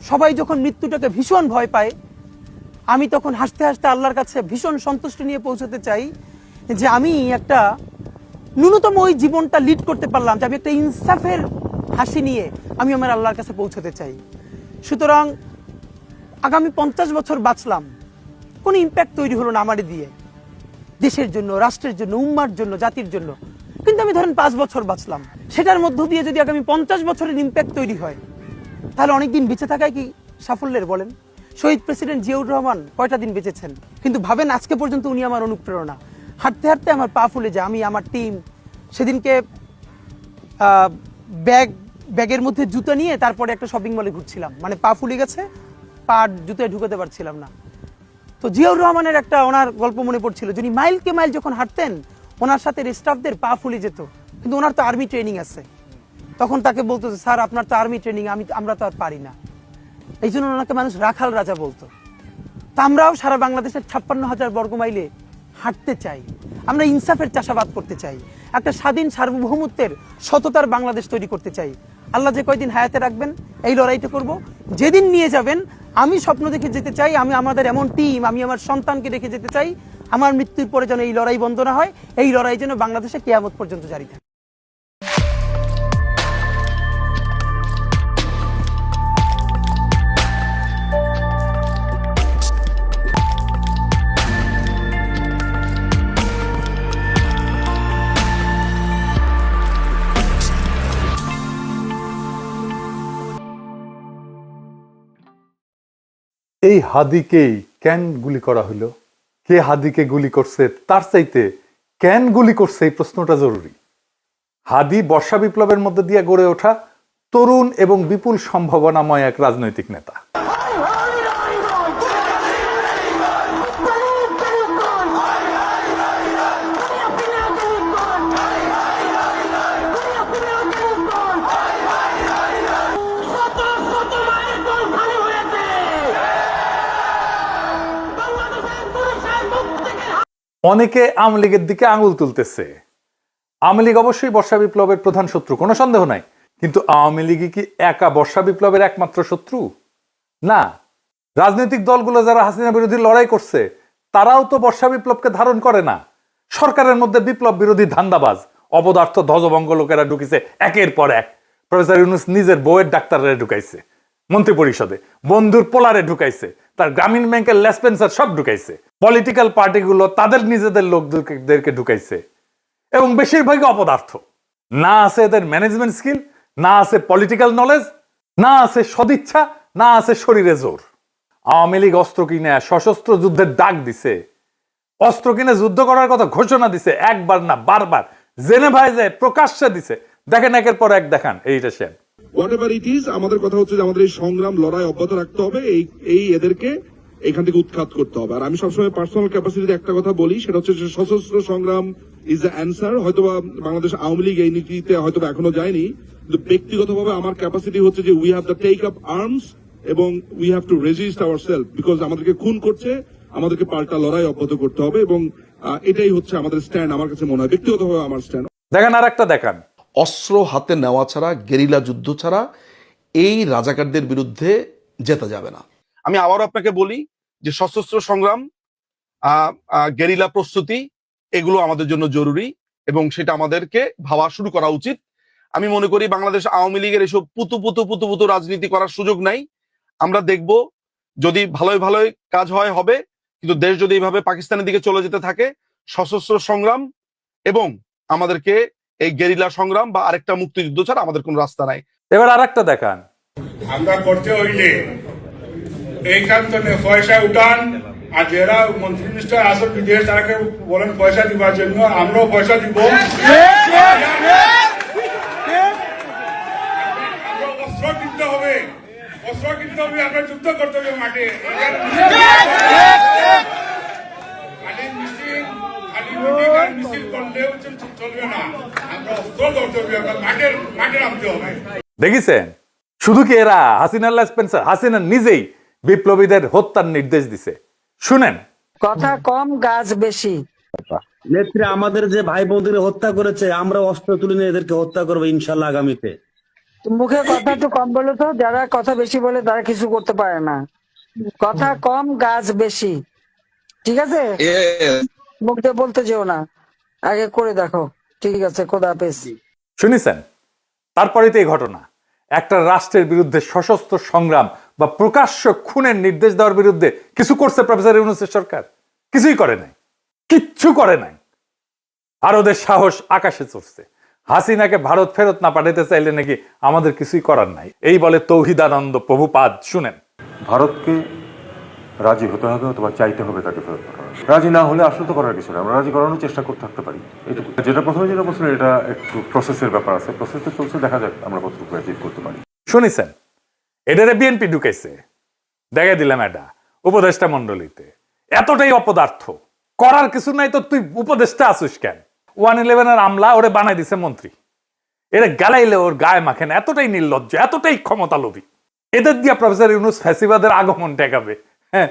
সবাই যখন মৃত্যুটাকে ভীষণ ভয় পায়, আমি তখন হাসতে হাসতে আল্লাহর কাছে ভীষণ সন্তুষ্টি নিয়ে পৌঁছতে চাই যে আমি একটা ন্যূনতম ওই জীবনটা লিড করতে পারলাম, যে আমি একটা ইনসাফের হাসি নিয়ে আমি আমার আল্লাহর কাছে পৌঁছতে চাই। সুতরাং আগামী 50 বছর বাঁচলাম, কোনো ইম্প্যাক্ট তৈরি হলো না আমারে দিয়ে, দেশের জন্য, রাষ্ট্রের জন্য, উম্মার জন্য, জাতির জন্য। কিন্তু আমি ধরেন 5 বছর বাঁচলাম, সেটার মধ্য দিয়ে যদি আগামী 50 বছরের ইম্প্যাক্ট তৈরি হয়, তাহলে অনেকদিন বেঁচে থাকায় কি সাফল্যের বলেন? শহীদ প্রেসিডেন্ট জিয়াউর রহমান কয়টা দিন বেঁচেছেন, কিন্তু ভাবেন আজকে পর্যন্ত উনি আমার অনুপ্রেরণা। হাঁটতে হাঁটতে আমার পা ফুলে যায়। আমি, আমার টিম সেদিনকে ব্যাগের মধ্যে জুতো নিয়ে তারপরে একটা শপিং মলে ঘুরছিলাম, মানে পা ফুলে গেছে, পা জুতোয় ঢুকাতে পারছিলাম না। তো জিয়াউর রহমানের একটা ওনার গল্প মনে পড়ছিল, যিনি মাইলকে মাইল যখন হাঁটতেন ওনার সাথে স্টাফদের পা ফুলে যেত, কিন্তু ওনার তো আর্মি ট্রেনিং আছে। তখন তাকে বলতো যে স্যার আপনার তো আর্মি ট্রেনিং, আমরা তো আর পারি না। এই জন্য ওনাকে মানুষ রাখাল রাজা বলতো। তা আমরাও সারা বাংলাদেশের 56,000 বর্গ মাইলে হাঁটতে চাই। আমরা ইনসাফের চাষাবাদ করতে চাই, একটা স্বাধীন সার্বভৌমত্বের সততার বাংলাদেশ তৈরি করতে চাই। আল্লাহ যে কয়দিন হায়াতে রাখবেন এই লড়াইটা করব। যেদিন নিয়ে যাবেন আমি স্বপ্ন দেখে যেতে চাই, আমি আমাদের এমন টিম, আমি আমার সন্তানকে রেখে যেতে চাই, আমার মৃত্যুর পরে যেন এই লড়াই বন্ধ না হয়, এই লড়াই যেন বাংলাদেশে কিয়ামত পর্যন্ত জারি থাকে। এই হাদিকেই কেন গুলি করা হলো, কে হাদিকে গুলি করছে, তার চাইতে কেন গুলি করছে এই প্রশ্নটা জরুরি। হাদি বর্ষা বিপ্লবের মধ্যে দিয়ে গড়ে ওঠা তরুণ এবং বিপুল সম্ভাবনাময় এক রাজনৈতিক নেতা। অনেকে আওয়ামী লীগের দিকে আঙুল তুলতেছে। আওয়ামী লীগ অবশ্যই বর্ষা বিপ্লবের প্রধান শত্রু, কোনো সন্দেহ নাই, কিন্তু আওয়ামী লীগই কি একা বর্ষা বিপ্লবের একমাত্র শত্রু? না, রাজনৈতিক দলগুলো যারা হাসিনা বিরোধী লড়াই করছে তারাও তো বর্ষা বিপ্লবকে ধারণ করে না। সরকারের মধ্যে বিপ্লব বিরোধী ধান্দাবাজ অপদার্থ ধ্বজভঙ্গ লোকেরা ঢুকিছে একের পর এক। প্রফেসর ইউনূস নিজের বউয়ের ডাক্তাররা ঢুকাইছে মন্ত্রী পরিষদে, বন্ধুর পোলারে ঢুকাইছে, তার গ্রামীণ ব্যাংকের লেসপেন্সার সব ঢুকাইছে, পলিটিক্যাল পার্টিগুলো তাদের নিজেদের লোকদেরকে ঢুকাইছে, এবং বেশিরভাগই অপদার্থ। না আছে এদের ম্যানেজমেন্ট স্কিল, না আছে পলিটিক্যাল নলেজ, না আছে সদিচ্ছা, না আছে শরীরে জোর। আওয়ামী লীগ অস্ত্র কিনে সশস্ত্র যুদ্ধের ডাক দিছে, অস্ত্র কিনে যুদ্ধ করার কথা ঘোষণা দিছে, একবার না বারবার জেনেভায় যায় প্রকাশ্যে দিছে। দেখেন একের পর এক দেখান এইটা সেন। হোয়াটএভার ইট ইজ, আমাদের কথা হচ্ছে যে আমাদের এই সংগ্রাম লড়াই অব্যাহত রাখতে হবে, এই এদেরকে এখান থেকে উৎখাত করতে হবে। আর আমি সবসময় পার্সোনাল ক্যাপাসিটিতে একটা কথা বলি, সেটা হচ্ছে যে সশস্ত্র সংগ্রাম ইজ দ্য অ্যান্সার। হয়তোবা বাংলাদেশ আওয়ামী লীগ এই নীতিতে হয়তো এখনো যায়নি, কিন্তু ব্যক্তিগতভাবে আমার ক্যাপাসিটি হচ্ছে যে we have the take up arms এবং we have to resist ourself, because আমাদেরকে খুন করছে, আমাদেরকে পাল্টা লড়াই অব্যাহত করতে হবে, এবং এটাই হচ্ছে আমাদের স্ট্যান্ড। আমার কাছে মনে হয় ব্যক্তিগতভাবে আমার স্ট্যান্ড। দেখেন আর একটা দেখান, অস্ত্র হাতে নেওয়া ছাড়া, গেরিলা যুদ্ধ ছাড়া এই রাজাকারদের বিরুদ্ধে জেতা যাবে না। আমি আবারও আপনাকে বলি যে সশস্ত্র সংগ্রাম, গেরিলা প্রস্তুতি, এগুলো আমাদের জন্য জরুরি এবং সেটা আমাদেরকে ভাবা শুরু করা উচিত। আমি মনে করি বাংলাদেশ আওয়ামী লীগের এসব পুতু রাজনীতি করার সুযোগ নাই। আমরা দেখব যদি ভালোই ভালোই কাজ হয় হবে, কিন্তু দেশ যদি এইভাবে পাকিস্তানের দিকে চলে যেতে থাকে, সশস্ত্র সংগ্রাম এবং আমাদেরকে এই গেরিলা সংগ্রাম বা আরেকটা মুক্তিযুদ্ধ ছাড়া আমাদের কোন রাস্তা নাই। এবার আর একটা দেখান, আমরা করতে হইলে এইখানে পয়সা উঠান, আর যারা মন্ত্রী মিনিস্টার আসল বিদেশ তাকে বলেন পয়সা দিবার জন্য, আমরাও পয়সা দিব, অস্ত্র কিনতে হবে, আমরা যুদ্ধ করতে হবে মাঠে। মিছিল করলেও চলবে না, আমরা অস্ত্র করতে হবে, আমরা মাঠে নামতে হবে। দেখেছেন? শুধু কি এরা হাসিনা লেসপেন্সার, হাসিনা নিজেই বিপ্লবীদের হত্যার নির্দেশ দিছে। শুনেন, কথা কম গাছ বেশি। নেত্রী আমাদের যে ভাই বোনদের হত্যা করেছে, আমরা অস্ত্র তুলে নিয়ে এদেরকে হত্যা করবো ইনশাল্লাহ আগামীতে। মুখে কথা একটু কম বলো তো, যারা কথা বেশি বলে তারা কিছু করতে পারে না। কথা কম গাছ বেশি, ঠিক আছে? মুখ দিয়ে বলতে যেও না, আগে করে দেখো। ঠিক আছে, খোদা হাফেজ। শুনেছেন? তারপরেই তো এই ঘটনা। একটা রাষ্ট্রের বিরুদ্ধে সশস্ত্র সংগ্রাম বা প্রকাশ্য খুনের নির্দেশ দেওয়ার বিরুদ্ধে কিছু করছে প্রফেসর ইউনূসের সরকার? কিছুই করে নাই, কিচ্ছু করে নাই। আর ওদের সাহস আকাশে চড়ছে। হাসিনাকে ভারত ফেরত না পাঠাতে চাইলে নাকি আমাদের কিছুই করার নাই, এই বলে তৌহিদানন্দ প্রভুপাদ। শুনেন, ভারতকে রাজি হতে হবে অথবা চাইতে হবে তাকে ফেরত পাঠানো। রাজি না হলে আসলে তো করার কিছু নেই, আমরা রাজি করানোর চেষ্টা করতে থাকতে পারি, এটুকু। যেটা প্রথমে যেটা বলছিলেন, এটা একটু প্রসেসের ব্যাপার আছে, প্রসেসে চলছে, দেখা যাক আমরা কতটুকু অ্যাচিভ করতে পারি। শুনেছেন? এটারে বিএনপি ঢুকাইছে, দেখে দিলাম এটা উপদেষ্টা মন্ডলীতে। এতটাই অপদার্থ, করার কিছু নাই তো তুই উপদেষ্টা আসিস কেন? 111 আমলা ওরে বানাই দিছে মন্ত্রী। এরা গালাইলে ওর গায়ে মাখেন, এতটাই নির্লজ্জ, এতটাই ক্ষমতা লোভী। এদের দিয়া প্রফেসর ইউনূস ফ্যাসিবাদের আগমন ঠেকাবে। হ্যাঁ,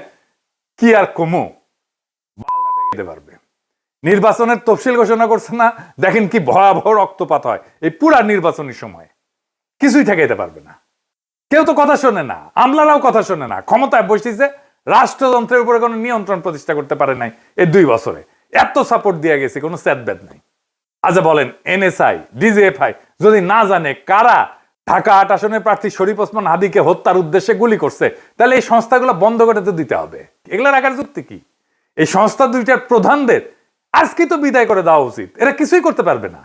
কি আর কমো, বালটা ঠেকাইতে পারবে। নির্বাচনের তফসিল ঘোষণা করছে না, দেখেন কি ভয়াবহ রক্তপাত হয় এই পুরা নির্বাচনের সময়। কিছুই ঠেকাইতে পারবে না। কেউ তো কথা শোনে না, আমলারাও কথা শোনে না। ক্ষমতায় বসেছে, রাষ্ট্রযন্ত্রের উপরে কোনো নিয়ন্ত্রণ প্রতিষ্ঠা করতে পারে নাই এই 2 বছরে। এত সাপোর্ট দিয়ে গেছে, কোনো স্যাদব্যাদ নাই। আচ্ছা বলেন, এনএসআই, ডিজিএফআই যদি না জানে কারা ঢাকা 8 আসনের প্রার্থী শরীফ ওসমান হাদিকে হত্যার উদ্দেশ্যে গুলি করছে, তাহলে এই সংস্থাগুলো বন্ধ করে তো দিতে হবে। এগুলো রাখার যুক্তি কি? এই সংস্থা দুইটার প্রধানদের আজকে তো বিদায় করে দেওয়া উচিত। এরা কিছুই করতে পারবে না।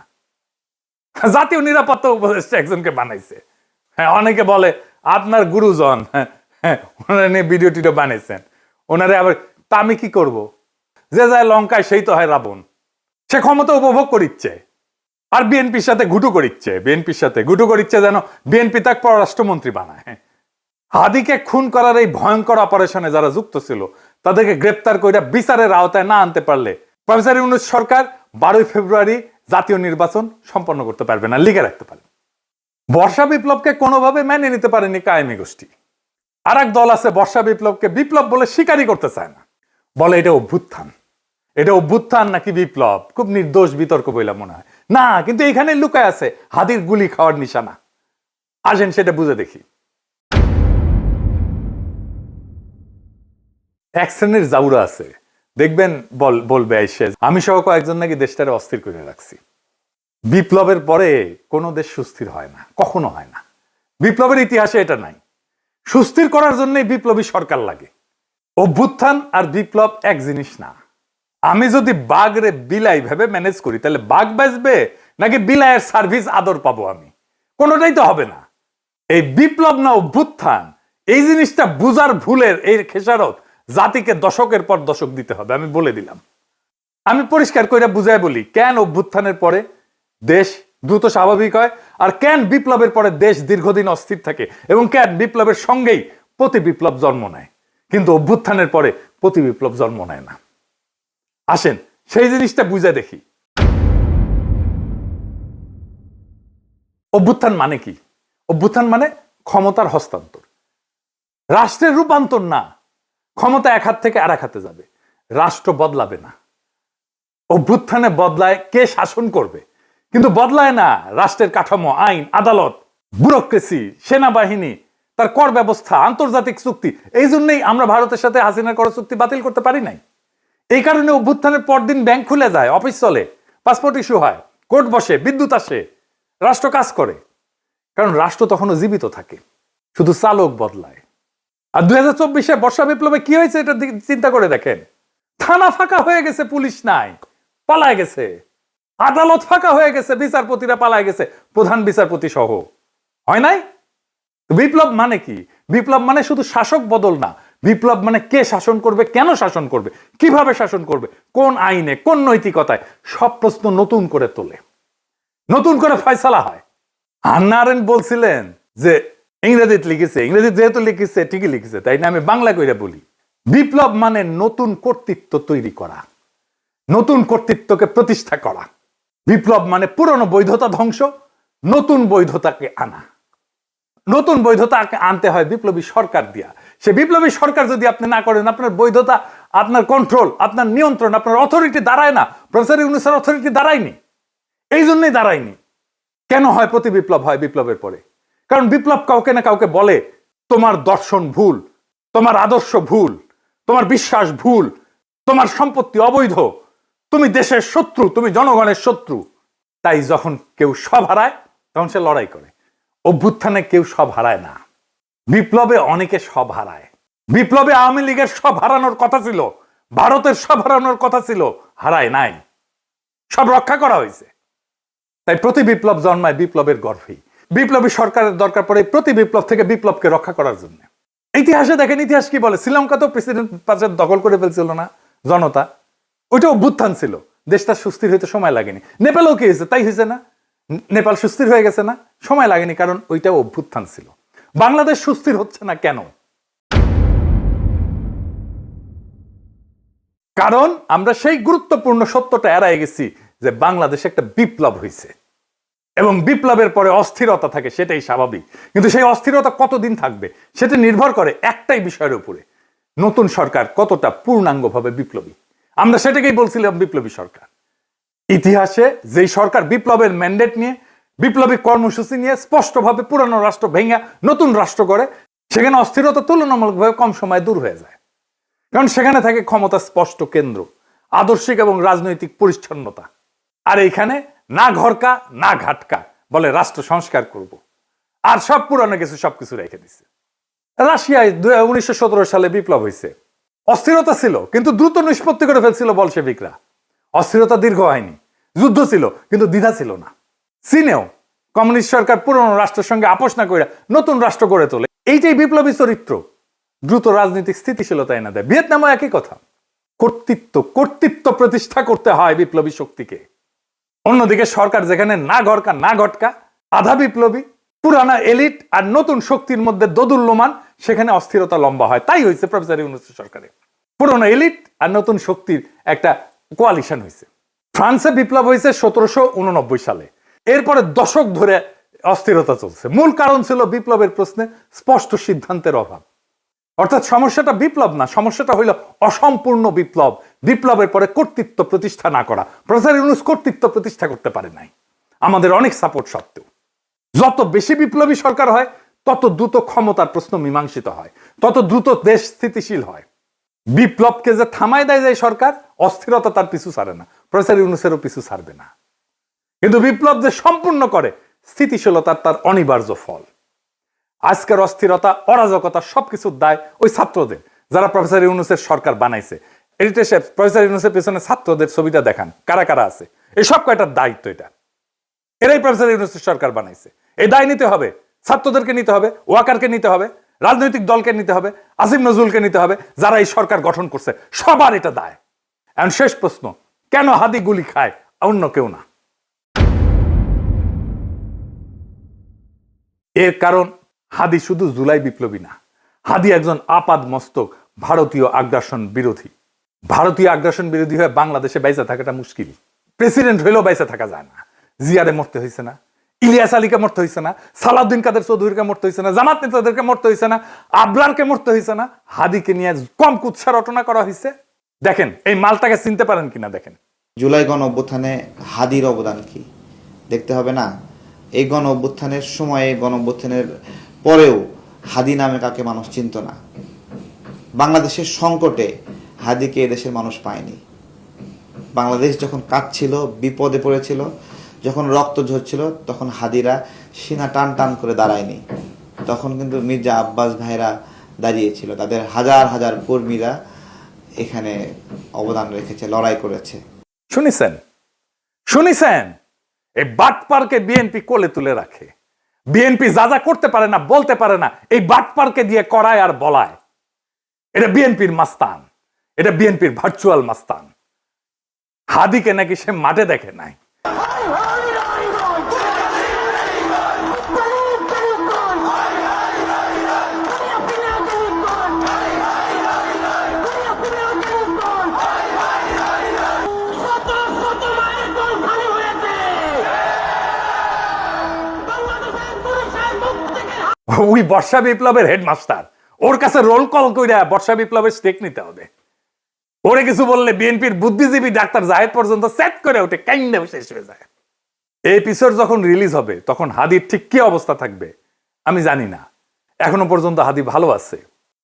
জাতীয় নিরাপত্তা উপদেষ্টা একজনকে বানাইছে। হ্যাঁ, অনেকে বলে আপনার গুরুজন, হ্যাঁ, ওনারা নিয়ে ভিডিও টিডিও বানিয়েছেন। ওনারে আবার তা আমি কি করব? যে যায় লঙ্কায় সেই তো হয় রাবণ। সে ক্ষমতা উপভোগ করিচ্ছে আর বিএনপির সাথে ঘুটু করিচ্ছে, বিএনপির সাথে ঘুটু করিচ্ছে যেন বিএনপি তাকে পররাষ্ট্রমন্ত্রী বানায়। হাদিকে খুন করার এই ভয়ঙ্কর অপারেশনে যারা যুক্ত ছিল তাদেরকে গ্রেপ্তার করে বিচারের আওতায় না আনতে পারলে প্রফেসর ইউনূস সরকার 12 ফেব্রুয়ারি জাতীয় নির্বাচন সম্পন্ন করতে পারবে না, লিখে রাখতে পারে। বর্ষা বিপ্লবকে কোনোভাবে মেনে নিতে পারেনি কায়েমি গোষ্ঠী। আর এক দল আছে বর্ষা বিপ্লবকে বিপ্লব বলে স্বীকারই করতে চায় না, বলে এটা অভ্যুত্থান। এটা অভ্যুত্থান নাকি বিপ্লব খুব নির্দোষ বিতর্ক বইলা মনে হয় না, কিন্তু এখানে লুকায় আছে হাদির গুলি খাওয়ার নিশানা। আসেন সেটা বুঝে দেখি। এক শ্রেণীর জাউরা আছে, দেখবেন বলবে আইসে আমি সহ কয়েকজন নাকি দেশটারে অস্থির করে রাখছি। বিপ্লবের পরে কোনো দেশ সুস্থির হয় না, কখনো হয় না। বিপ্লবের ইতিহাসে এটা নাই। সুস্থির করার জন্যই বিপ্লবী সরকার লাগে। অভ্যুত্থান আর বিপ্লব এক জিনিস না। আমি যদি বাঘরে বিলাই ভেবে ম্যানেজ করি তাহলে বাঘ বাঁচবে নাকি বিলাইয়ের সার্ভিস আদর পাবো আমি? কোনোটাই তো হবে না। এই বিপ্লব না অভ্যুত্থান, এই জিনিসটা বুঝার ভুলের এই খেসারত জাতিকে দশকের পর দশক দিতে হবে। আমি বলে দিলাম, আমি পরিষ্কার করে বুঝাই বলি কেন অভ্যুত্থানের পরে দেশ দ্রুত স্বাভাবিক হয় আর কেন বিপ্লবের পরে দেশ দীর্ঘদিন অস্থির থাকে এবং কেন বিপ্লবের সঙ্গেই প্রতি বিপ্লব জন্ম নেয় কিন্তু অভ্যুত্থানের পরে প্রতি বিপ্লব জন্ম নেয় না। আসেন সেই জিনিসটা বুঝে দেখি। অভ্যুত্থান মানে কি? অভ্যুত্থান মানে ক্ষমতার হস্তান্তর, রাষ্ট্রের রূপান্তর না। ক্ষমতা এক হাত থেকে আর এক হাতে যাবে, রাষ্ট্র বদলাবে না। অভ্যুত্থানে বদলায় কে শাসন করবে, কিন্তু বদলায় না রাষ্ট্রের কাঠামো, আইন, আদালত, ব্যুরোক্রেসি, সেনাবাহিনী, তার কর ব্যবস্থা, আন্তর্জাতিক চুক্তি। এই জন্যই আমরা ভারতের সাথে হাসিনার কর চুক্তি বাতিল করতে পারি নাই। এই কারণে অভ্যুত্থানের পরদিন ব্যাংক খুলে যায়, অফিস চলে, পাসপোর্ট ইস্যু হয়, কোর্ট বসে, বিদ্যুৎ আসে, রাষ্ট্র কাজ করে। কারণ রাষ্ট্র তখনও জীবিত থাকে, শুধু চালক বদলায়। আর 2024 বর্ষা বিপ্লবে কি হয়েছে এটা চিন্তা করে দেখেন। থানা ফাঁকা হয়ে গেছে, পুলিশ নাই, পালায় গেছে। আদালত ফাঁকা হয়ে গেছে, বিচারপতিরা পালায় গেছে, প্রধান বিচারপতি সহ। হয় নাই? বিপ্লব মানে কি? বিপ্লব মানে শুধু শাসক বদল না। বিপ্লব মানে কে শাসন করবে, কেন শাসন করবে, কিভাবে শাসন করবে, কোন আইনে, কোন নৈতিকতায়, সব প্রশ্ন নতুন করে তোলে, নতুন করে ফয়সালা হয়। হান্না আরেন্ট বলছিলেন যে ইংরেজিতে লিখেছে, ইংরেজি যেহেতু লিখেছে ঠিকই লিখেছে, তাই না আমি বাংলা কইরা বলি। বিপ্লব মানে নতুন কর্তৃত্ব তৈরি করা, নতুন কর্তৃত্বকে প্রতিষ্ঠা করা। বিপ্লব মানে পুরনো বৈধতা ধ্বংস, নতুন বৈধতাকে আনা। নতুন বৈধতাকে আনতে হয় বিপ্লবী সরকার দিয়া। সে বিপ্লবী সরকার যদি আপনি না করেন, আপনার বৈধতা, আপনার কন্ট্রোল, আপনার নিয়ন্ত্রণ, আপনার অথরিটি দাঁড়ায় না। প্রফেসর ইউনূসের অথরিটি দাঁড়ায়নি, এই জন্যই দাঁড়ায়নি। কেন হয় প্রতি বিপ্লব হয় বিপ্লবের পরে? কারণ বিপ্লব কাউকে না কাউকে বলে তোমার দর্শন ভুল, তোমার আদর্শ ভুল, তোমার বিশ্বাস ভুল, তোমার সম্পত্তি অবৈধ, তুমি দেশের শত্রু, তুমি জনগণের শত্রু। তাই যখন কেউ সব হারায় তখন সে লড়াই করে। অভ্যুত্থানে কেউ সব হারায় না, বিপ্লবে অনেকে সব হারায়। বিপ্লবে আওয়ামী লীগের সব হারানোর কথা ছিল, ভারতের সব হারানোর কথা ছিল, হারায় নাই, সব রক্ষা করা হয়েছে। তাই প্রতি বিপ্লব জন্মায় বিপ্লবের গর্ভেই। বিপ্লবী সরকারের দরকার পড়ে প্রতি বিপ্লব থেকে বিপ্লবকে রক্ষা করার জন্য। ইতিহাসে দেখেন, ইতিহাস কি বলে, শ্রীলঙ্কা তো প্রেসিডেন্ট পাশে দখল করে ফেলছিল না জনতা, ওইটা অভ্যুত্থান ছিল, দেশটা সুস্থির হইতে সময় লাগেনি। নেপালও কি হয়েছে, তাই হয়েছে না, নেপাল সুস্থির হয়ে গেছে না, সময় লাগেনি, কারণ ওইটাও অভ্যুত্থান ছিল। বাংলাদেশ সুস্থির হচ্ছে না কেন? কারণ আমরা সেই গুরুত্বপূর্ণ সত্যটা এড়াই গেছি যে বাংলাদেশে একটা বিপ্লব হয়েছে এবং বিপ্লবের পরে অস্থিরতা থাকে, সেটাই স্বাভাবিক। কিন্তু সেই অস্থিরতা কতদিন থাকবে সেটা নির্ভর করে একটাই বিষয়ের উপরে, নতুন সরকার কতটা পূর্ণাঙ্গভাবে বিপ্লবী। আমরা সেটাকেই বলছিলাম বিপ্লবী সরকার। ইতিহাসে যেই সরকার বিপ্লবের ম্যান্ডেট নিয়ে, বিপ্লবী কর্মসূচি নিয়ে স্পষ্টভাবে পুরানো রাষ্ট্র ভেঙে নতুন রাষ্ট্র করে, সেখানে অস্থিরতা তুলনামূলকভাবে কম সময়ে দূর হয়ে যায়। কারণ সেখানে থাকে ক্ষমতা স্পষ্ট কেন্দ্র, আদর্শিক এবং রাজনৈতিক পরিচ্ছন্নতা। আর এইখানে না ঘরকা না ঘাটকা, বলে রাষ্ট্র সংস্কার করব, আর সব পুরানো কিছু সবকিছু রেখে দিচ্ছে। রাশিয়ায় 1917 সালে বিপ্লব হয়েছে, অস্থিরতা ছিল কিন্তু দ্রুত নিষ্পত্তি করে ফেলছিল বলশেভিকরা। অস্থিরতা দীর্ঘ হয়নি, যুদ্ধ ছিল কিন্তু দ্বিধা ছিল না। চীনেও কমিউনিস্ট সরকার পুরনো রাষ্ট্রের সঙ্গে আপোষ না করে নতুন রাষ্ট্র গড়ে তোলে। এইটাই বিপ্লবী চরিত্র, দ্রুত রাজনৈতিক স্থিতিশীলতা এনে দেয়। ভিয়েতনামও একই কথা। কর্তৃত্ব প্রতিষ্ঠা করতে হয় বিপ্লবী শক্তিকে। অন্যদিকে সরকার যেখানে না ঘরকা না ঘটকা, আধা বিপ্লবী, পুরানা এলিট আর নতুন শক্তির মধ্যে দোদুল্যমান, সেখানে অস্থিরতা লম্বা হয়। তাই হয়েছে প্রফেসর ইউনূসের সরকারে, পুরনো এলিট আর নতুন শক্তির একটা কোয়ালিশন হয়েছে। ফ্রান্সে বিপ্লব হয়েছে 1789 সালে। এরপরে দশক ধরে অস্থিরতা চলছে। মূল কারণ ছিল বিপ্লবের প্রশ্নে স্পষ্ট সিদ্ধান্তের অভাব। অর্থাৎ সমস্যাটা বিপ্লব না, সমস্যাটা হইল অসম্পূর্ণ বিপ্লব, বিপ্লবের পরে কর্তৃত্ব প্রতিষ্ঠা না করা। প্রফেসর ইউনূস কর্তৃত্ব প্রতিষ্ঠা করতে পারে নাই, আমাদের অনেক সাপোর্ট সত্ত্বেও। যত বেশি বিপ্লবী সরকার হয় তত দ্রুত ক্ষমতার প্রশ্ন মীমাংসিত হয়, তত দ্রুত দেশ স্থিতিশীল হয়। বিপ্লবকে যে থামায় দেয় যায় সরকার, অস্থিরতা তার পিছু ছাড়ে না, প্রফেসর ইউনূসেরও পিছু ছাড়বে না। কিন্তু বিপ্লব যে সম্পূর্ণ করে, স্থিতিশীলতার তার অনিবার্য ফল। আজকের অস্থিরতা, অরাজকতা সবকিছুর দায় ওই ছাত্রদের, যারা প্রফেসর ইউনূসের সরকার বানাইছে। এডিটর সাহেব, প্রফেসর ইউনূসের পেছনে ছাত্রদের ছবিটা দেখান, কারা কারা আছে। এই সব কয়টার দায়িত্ব এটা, এরাই প্রফেসর ইউনূসের সরকার বানাইছে। এই দায় নিতে হবে, ছাত্রদেরকে নিতে হবে, ওয়াকারকে নিতে হবে, রাজনৈতিক দলকে নিতে হবে, আসিফ নজরুলকে নিতে হবে, যারা এই সরকার গঠন করছে, সবার এটা দায়। এখন শেষ প্রশ্ন, কেন হাদি গুলি খায়, অন্য কেউ না? এর কারণ হাদি শুধু জুলাই বিপ্লবী না, হাদি একজন আপাদ মস্তক ভারতীয় আগ্রাসন বিরোধী। ভারতীয় আগ্রাসন বিরোধী হয়ে বাংলাদেশে বাইসা থাকাটা মুশকিল। প্রেসিডেন্ট হইলেও বাইসা থাকা যায় না। জিয়ারে মরতে হয়েছে না, ইলিয়াস আলীকে মরতে হয়েছে না, সালাউদ্দিন কাদের চৌধুরীকে মরতে হয়েছে না, জামাত নেতাদেরকে মরতে হয়েছে না, আবরারকে মরতে হয়েছে না, হাদিকে নিয়ে কম কুৎসা রটনা করা হয়েছে। দেখেন এই মালটাকে চিনতে পারেন কিনা দেখেন। জুলাই গণ অভ্যুত্থানে হাদির অবদান কি দেখতে হবে না? এই গণ অভ্যুত্থানের সময়ে, গণ অভ্যুত্থানের পরেও হাদি নামে কাকে মানুষ চিনত না। বাংলাদেশের সংকটে হাদিকে এদেশের মানুষ পায়নি। বাংলাদেশ যখন কাঁদছিল, বিপদে পড়েছিল, যখন রক্ত ঝরছিল, তখন হাদিরা সিনা টান টান করে দাঁড়ায়নি। তখন কিন্তু মির্জা আব্বাস ভাইরা দাঁড়িয়েছিল, তাদের হাজার হাজার কর্মীরা এখানে অবদান রেখেছে, লড়াই করেছে। শুনিছেন এই বাটপারকে বিএনপি কোলে তুলে রাখে। বিএনপি যা যা করতে পারে না, বলতে পারে না, এই বাটপারকে দিয়ে করায় আর বলায়। এটা বিএনপির মাস্তান, এটা বিএনপির ভার্চুয়াল মাস্তান। হাদিকে নাকি সে মাঠে দেখে নাই। ওই বর্ষা বিপ্লবের হেডমাস্টার, ওর কাছে রোল কল কইরা বর্ষা বিপ্লবের স্টেক নিতে হবে। ওরে কিছু বললে বিএনপির বুদ্ধিজীবী ডাক্তার জাহেদ পর্যন্ত সেট করে ওঠে, কাইন্ডে শেষ হয়ে যায়। এই এপিসোড যখন রিলিজ হবে তখন হাদির ঠিক কি অবস্থা থাকবে আমি জানি না। এখনো পর্যন্ত হাদি ভালো আছে।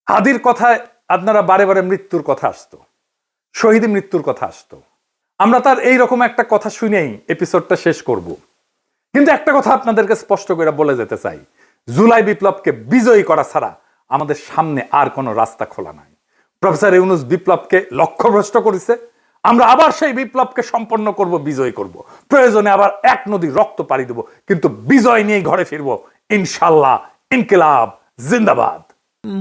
হাদির কথায় আপনারা বারে বারে মৃত্যুর কথা আসতো, শহীদ মৃত্যুর কথা আসতো। আমরা তার এইরকম একটা কথা শুনেই এপিসোডটা শেষ করব। কিন্তু একটা কথা আপনাদেরকে স্পষ্ট করে বলে যেতে চাই, জুলাই বিপ্লবকে বিজয়ী করা ছাড়া আমাদের সামনে আর কোনো রাস্তা খোলা নাই। প্রফেসর ইউনূস বিপ্লবকে লক্ষ্যভ্রষ্ট করেছে। আমরা আবার সেই বিপ্লবকে সম্পন্ন করব, বিজয় করব। প্রয়োজনে আবার এক নদী রক্ত পাড়ি দেব, কিন্তু বিজয় নিয়ে ঘরে ফিরবো ইনশাল্লাহ। ইনকিলাব জিন্দাবাদ।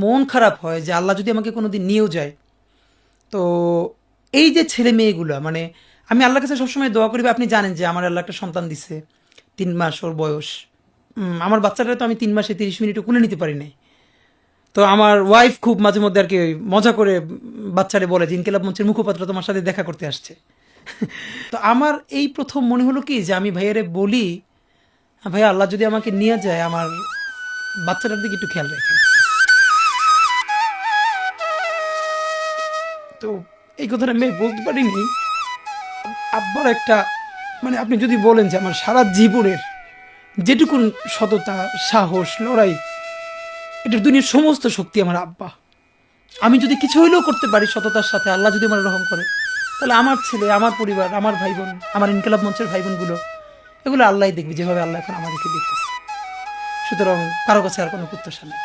মন খারাপ হয় যে আল্লাহ যদি আমাকে কোনোদিন নিয়েও যায়, তো এই যে ছেলে মেয়েগুলো, মানে আমি আল্লাহর কাছে সবসময় দোয়া করি, আপনি জানেন যে আমার আল্লাহ একটা সন্তান দিছে, 3 মাস ওর বয়স। আমার বাচ্চাটা তো আমি 3 মাসে 30 মিনিটও কোলে নিতে পারি নাই। তো আমার ওয়াইফ খুব মাঝে মধ্যে আর কি মজা করে বাচ্চারে বলে যে ইনকিলাব মঞ্চের মুখপাত্র তোমার সাথে দেখা করতে আসছে। তো আমার এই প্রথম মনে হলো কি যে আমি ভাইয়ারে বলি, ভাইয়া আল্লাহ যদি আমাকে নিয়ে যায়, আমার বাচ্চাটার দিকে একটু খেয়াল রাখেন। তো এই কথাটা আমি বলতে পারিনি। আব্বার একটা, মানে আপনি যদি বলেন যে আমার সারা জীবনের যেটুকুন সততা, সাহস, লড়াই, এটার দুনিয়ার সমস্ত শক্তি আমার আব্বা। আমি যদি কিছু হইলেও করতে পারি সততার সাথে, আল্লাহ যদি আমার রহম করে, তাহলে আমার ছেলে, আমার পরিবার, আমার ভাই বোন, আমার ইনকিলাব মঞ্চের ভাই বোনগুলো, এগুলো আল্লাহ দেখবে যেভাবে আল্লাহ এখন আমাদেরকে দেখতেছে। সুতরাং কারো কাছে আর কোনো প্রত্যাশা নেই।